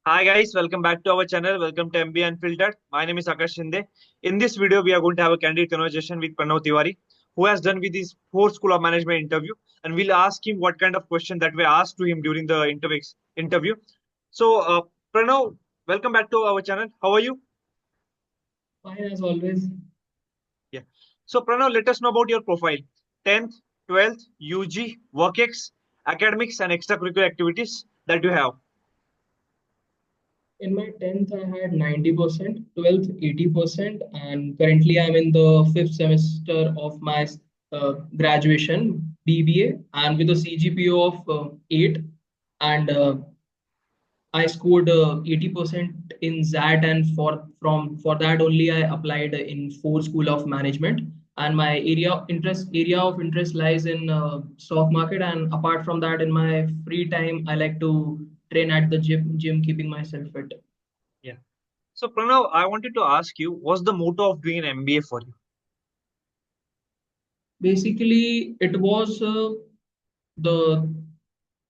Hi guys, welcome back to our channel. Welcome to MBA Unfiltered. My name is Akash Shinde. In this video, we are going to have a candid conversation with Pranav Tiwari, who has done with his Fore School of Management interview, and we'll ask him what kind of question that were asked to him during the interview. So, Pranav, welcome back to our channel. How are you? Fine as always. Yeah. So, Pranav, let us know about your profile: 10th, 12th, UG, WorkX, academics, and extracurricular activities that you have. In my 10th, I had 90%, 12th, 80%, and currently I'm in the fifth semester of my graduation, BBA, and with a CGPA of 8. And I scored 80% in ZAT, and for that only I applied in Fore School of Management. And my area of interest lies in stock market. And apart from that, in my free time, I like to train at the gym, keeping myself fit. Yeah. So, Pranav, I wanted to ask you, what's the motto of doing an MBA for you? Basically, it was the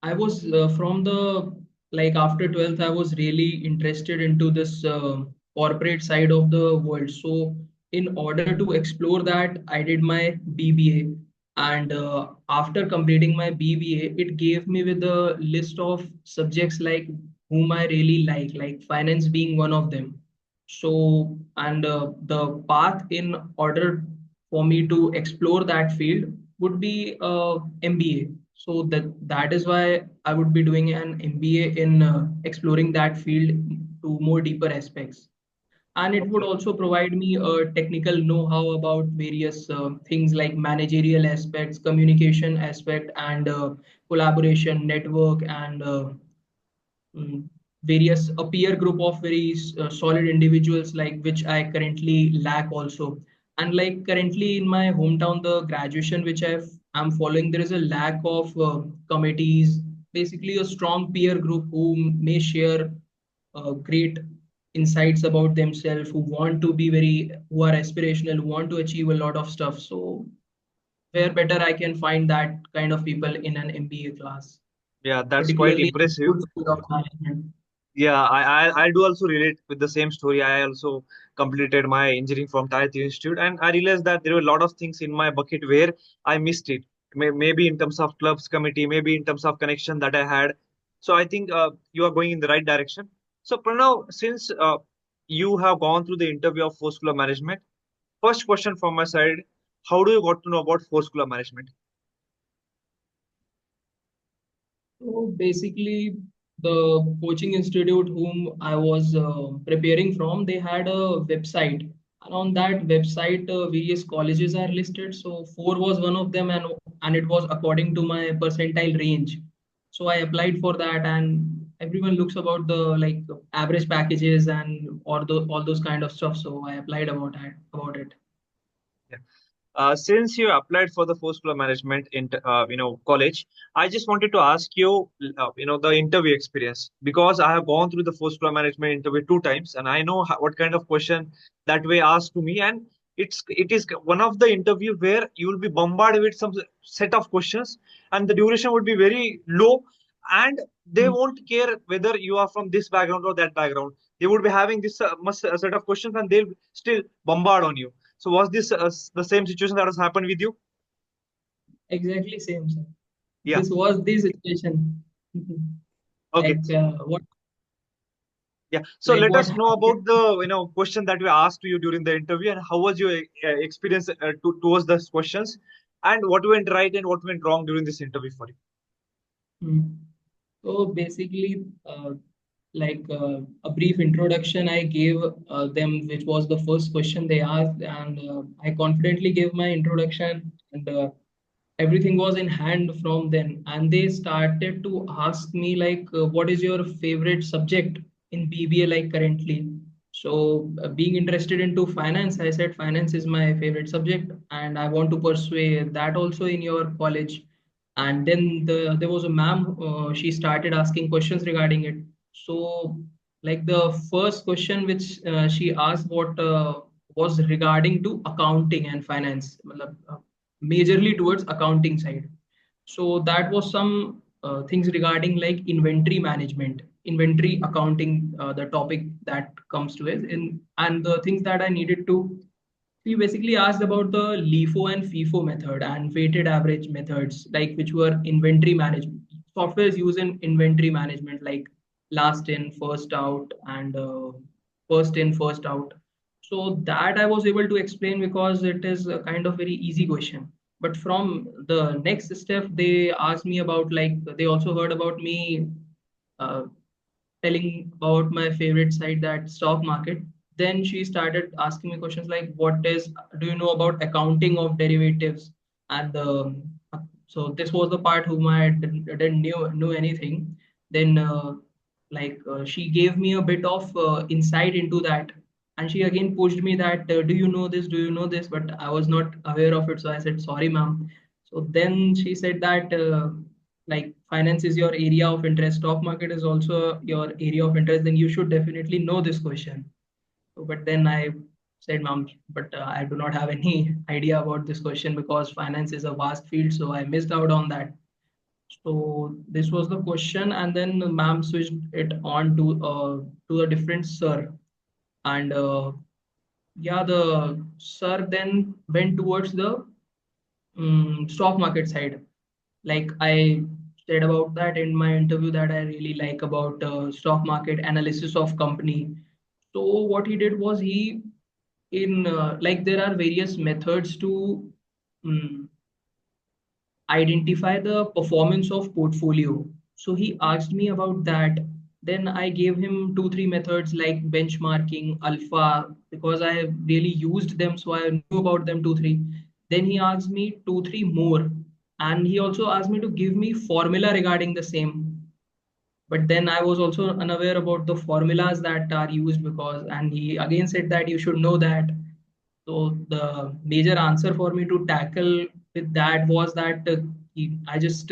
I was from the like after 12th, I was really interested into this corporate side of the world. So in order to explore that, I did my BBA, and after completing my BBA, it gave me with a list of subjects like whom I really like finance being one of them. So and the path in order for me to explore that field would be MBA. So that is why I would be doing an MBA in exploring that field to more deeper aspects. And it would Okay. also provide me a technical know-how about various things like managerial aspects, communication aspect, and collaboration, network, and mm, various a peer group of very solid individuals like which I currently lack also. And like currently in my hometown, the graduation which I'm following, there is a lack of committees, basically a strong peer group who may share great insights about themselves, who are aspirational, who want to achieve a lot of stuff. So where better I can find that kind of people in an MBA class, Yeah, that's quite particularly in impressive. good school of management. Yeah, I do also relate with the same story. I also completed my engineering from Tier 3 Institute, and I realized that there were a lot of things in my bucket where I missed it. Maybe in terms of clubs committee, maybe in terms of connection that I had. So I think you are going in the right direction. So Pranav, since you have gone through the interview of Fore School of Management, first question from my side: how do you got to know about Fore School of Management? So basically, the coaching institute whom I was preparing from, they had a website. And on that website, various colleges are listed. So Fore was one of them, and it was according to my percentile range. So I applied for that, and everyone looks about the like average packages and all those kind of stuff. So I applied about it. Yeah. Since you applied for the Fore School of Management in college, I just wanted to ask you, the interview experience, because I have gone through the Fore School of Management interview two times, and I know what kind of question that were asked to me, and it is one of the interview where you will be bombarded with some set of questions, and the duration would be very low, and they Hmm. won't care whether you are from this background or that background. They would be having this much set of questions, and they'll still bombard on you. So was this the same situation that has happened with you? Exactly same, sir. Yeah. This was the situation. Okay. What Yeah. So like let what us know happened. about the question that we asked to you during the interview, and how was your experience towards those questions, and what went right and what went wrong during this interview for you. Hmm. So basically, a brief introduction I gave them, which was the first question they asked, and I confidently gave my introduction, and everything was in hand from then. And they started to ask me like, what is your favorite subject in BBA like currently? So being interested into finance, I said finance is my favorite subject, and I want to pursue that also in your college. And then there was a ma'am, she started asking questions regarding it. So like the first question which she asked, what was regarding to accounting and finance, मतलब, majorly towards accounting side. So that was some things regarding like inventory management, inventory accounting, the topic that comes to it, and the things that I needed to. He basically asked about the LIFO and FIFO method and weighted average methods, like which were inventory management. Software is used in inventory management, like last in, first out, and first in, first out. So that I was able to explain because it is a kind of very easy question. But from the next step, they asked me about like they also heard about me uh, telling about my favorite site, that stock market. Then she started asking me questions like, what is, do you know about accounting of derivatives? And so this was the part whom I didn't knew anything. Then she gave me a bit of insight into that. And she again pushed me that, do you know this? Do you know this? But I was not aware of it. So I said, sorry, ma'am. So then she said that like finance is your area of interest, stock market is also your area of interest, then you should definitely know this question. So, but then I said, ma'am, but I do not have any idea about this question because finance is a vast field, so I missed out on that. So this was the question, and then ma'am switched it on to a different sir, and yeah, the sir then went towards the stock market side. Like I said about that in my interview, that I really like about stock market analysis of company. So what he did was he in like there are various methods to um, identify the performance of portfolio. So he asked me about that. Then I gave him two, three methods like benchmarking, alpha, because I have really used them, so I knew about them two, three. Then he asked me two, three more, and he also asked me to give me formula regarding the same. But then I was also unaware about the formulas that are used, because, and he again said that you should know that. So the major answer for me to tackle with that was that I just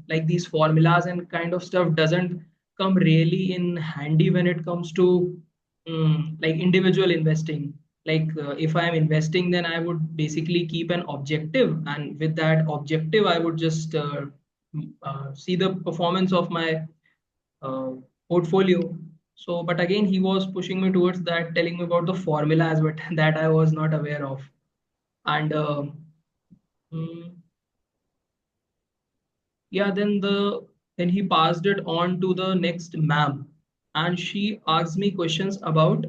like these formulas and kind of stuff doesn't come really in handy when it comes to like individual investing. Like if I am investing, then I would basically keep an objective, and with that objective, I would just see the performance of my uh, portfolio. So, but again, he was pushing me towards that, telling me about the formulas, but that I was not aware of. And mm, yeah, then he passed it on to the next ma'am, and she asked me questions about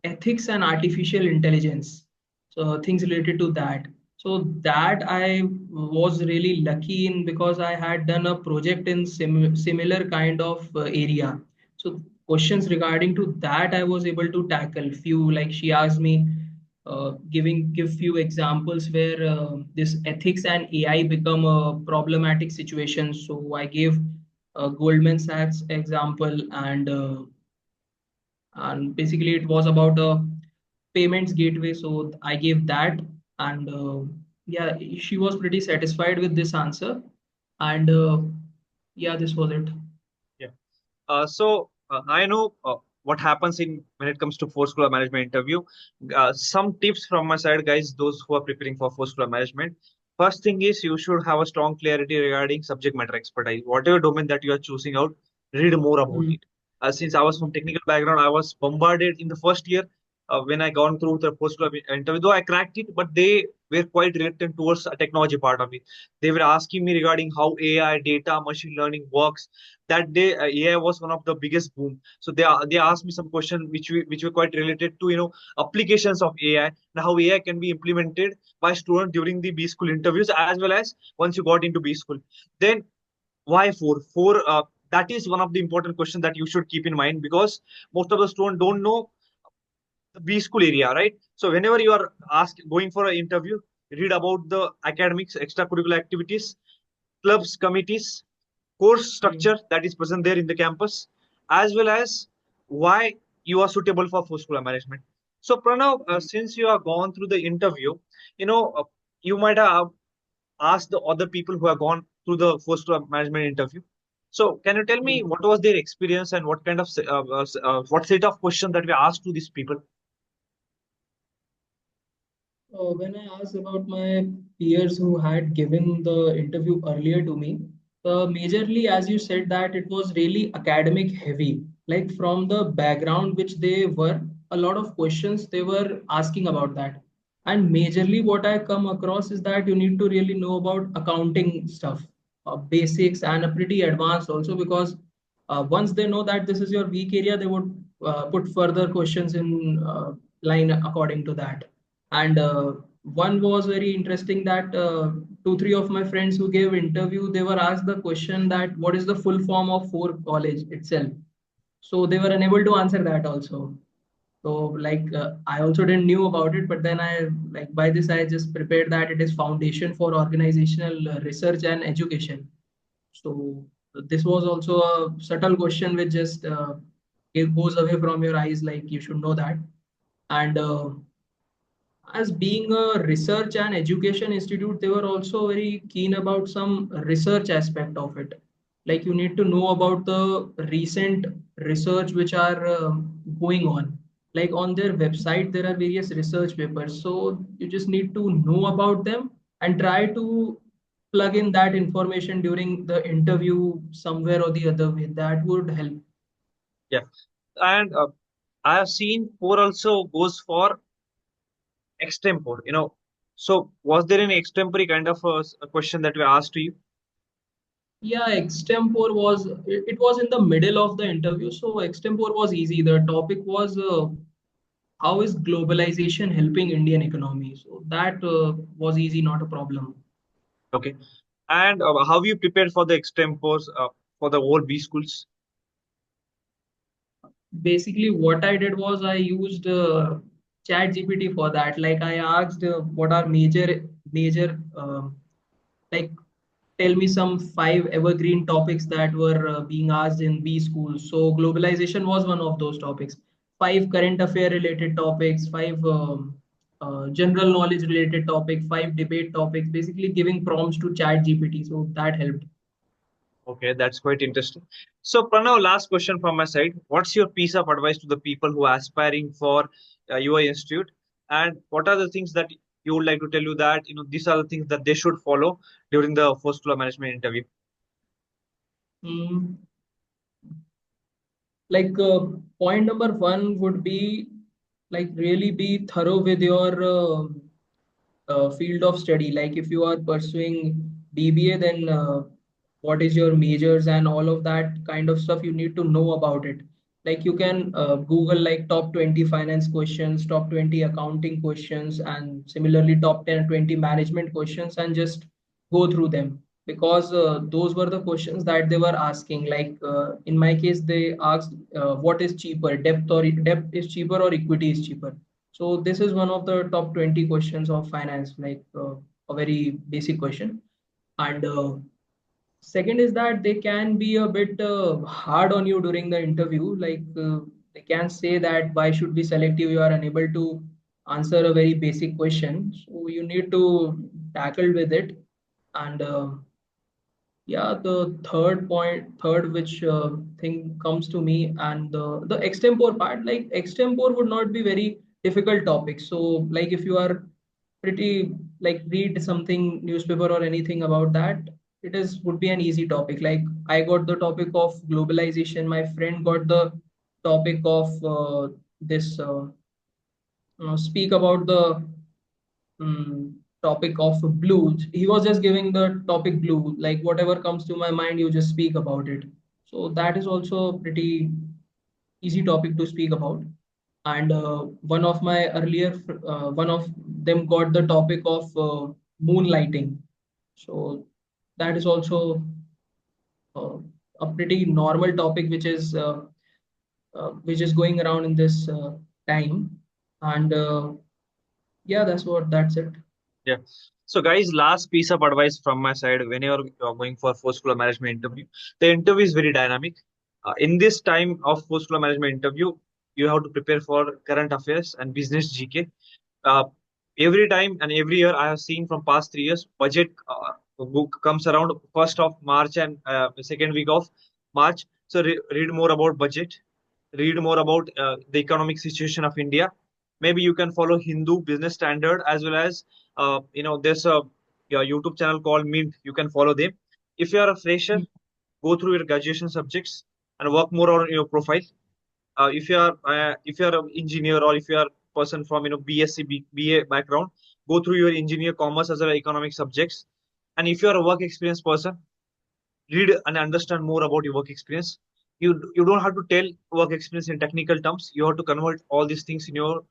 ethics and artificial intelligence, so things related to that. So that I was really lucky in, because I had done a project in similar kind of area. So questions regarding to that I was able to tackle few. Like she asked me give few examples where this ethics and AI become a problematic situation. So I gave Goldman Sachs example, and basically it was about a payments gateway, so I gave that. And yeah, she was pretty satisfied with this answer. And yeah, this was it. Yeah. I know what happens in when it comes to force school management interview. Some tips from my side, guys. Those who are preparing for force school management. First thing is you should have a strong clarity regarding subject matter expertise. Whatever domain that you are choosing out, read more about Mm, it. Since I was from technical background, I was bombarded in the first year when I gone through the post interview. Though I cracked it, but they were quite reluctant towards a technology part of it. They were asking me regarding how AI, data, machine learning works. That day AI was one of the biggest boom. So they asked me some questions which were quite related to applications of AI and how AI can be implemented by students during the B school interviews as well as once you got into B school. Then why four? That is one of the important questions that you should keep in mind because most of the students don't know the B school area, right? So whenever you are asked going for an interview, read about the academics, extracurricular activities, clubs, committees, course mm, structure that is present there in the campus, as well as why you are suitable for full school management. So, Pranav, mm, since you have gone through the interview, you know, uh, you might have asked the other people who have gone through the full school management interview. So, can you tell me mm. what was their experience and what kind of what set of questions that we asked to these people? When I asked about my peers who had given the interview earlier to me, Majorly, as you said, that it was really academic heavy. Like from the background which they were, a lot of questions they were asking about that. And majorly, what I come across is that you need to really know about accounting stuff, basics, and a pretty advanced also, because once they know that this is your weak area, they would put further questions in line according to that. And one was very interesting that two, three of my friends who gave interview, they were asked the question that what is the full form of Fore college itself. So they were unable to answer that also. So like I also didn't knew about it, but then I like by this I just prepared that it is Foundation for Organizational Research and Education. So this was also a subtle question which just it goes away from your eyes, like you should know that. And as being a research and education institute, they were also very keen about some research aspect of it. Like you need to know about the recent research which are going on. Like on their website, there are various research papers. So you just need to know about them and try to plug in that information during the interview somewhere or the other way. That would help. Yeah. And I have seen Fore also goes for extempore, So was there any extempore kind of a question that we asked to you? Yeah, extempore was it was in the middle of the interview, so extempore was easy. The topic was how is globalization helping Indian economy? So that was easy, not a problem. Okay. And how you prepared for the extempores for the whole B schools? Basically, what I did was I used Chat GPT for that. Like I asked what are major like tell me some five evergreen topics that were being asked in B schools. So globalization was one of those topics. Five current affair related topics, five general knowledge related topic, five debate topics. Basically, giving prompts to Chat GPT. So that helped. Okay, that's quite interesting. So, Pranav, last question from my side. What's your piece of advice to the people who are aspiring for your institute? And what are the things that you would like to tell you that, these are the things that they should follow during the first floor management interview? Mm, like point number one would be like really be thorough with your field of study. Like if you are pursuing BBA, then what is your majors and all of that kind of stuff you need to know about it. Like you can Google like top 20 finance questions, top 20 accounting questions, and similarly top 10, 20 management questions, and just go through them, because those were the questions that they were asking. Like in my case, they asked what is cheaper, debt is cheaper or equity is cheaper. So this is one of the top 20 questions of finance, like a very basic question. And second is that they can be a bit hard on you during the interview. Like they can say that why should we select you? You are unable to answer a very basic question. So you need to tackle with it. And yeah, the third which thing comes to me, and the extempore part, like extempore would not be very difficult topic. So like if you are pretty like read something newspaper or anything about that, it is would be an easy topic. Like I got the topic of globalization, my friend got the topic of this speak about the topic of blue. He was just giving the topic blue, like whatever comes to my mind, you just speak about it. So that is also pretty easy topic to speak about. And one of them got the topic of moonlighting. So that is also uh, a pretty normal topic which is going around in this time. And yeah, that's it. Yeah. So, guys, last piece of advice from my side: whenever you're going for first floor management interview, the interview is very dynamic. In this time of first floor management interview, you have to prepare for current affairs and business GK. Uh, every time and every year, I have seen from past 3 years, budget book comes around first of March and second week of March. So read more about budget, read more about the economic situation of India. Maybe you can follow Hindu Business Standard as well as there's a YouTube channel called Mint. You can follow them. If you are a fresher, go through your graduation subjects and work more on your profile. If you are an engineer, or if you are person from BSc BA background, go through your engineer commerce as well as economic subjects. And if you are a work experience person, read and understand more about your work experience. You don't have to tell work experience in technical terms. You have to convert all these things in your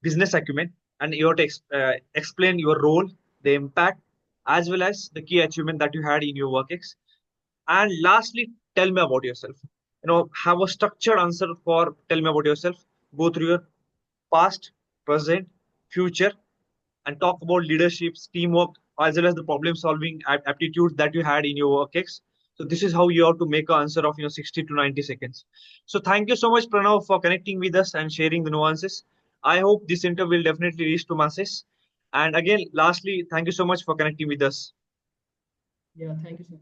business acumen, and you have to explain your role, the impact, as well as the key achievement that you had in your work ex. And lastly, tell me about yourself. Have a structured answer for tell me about yourself. Go through your past, present, future, and talk about leaderships, teamwork, as well as the problem solving aptitudes that you had in your work ex. So this is how you have to make an answer of 60 to 90 seconds. So thank you so much, Pranav, for connecting with us and sharing the nuances. I hope this interview will definitely reach to masses. And again, lastly, thank you so much for connecting with us. Yeah, thank you, sir.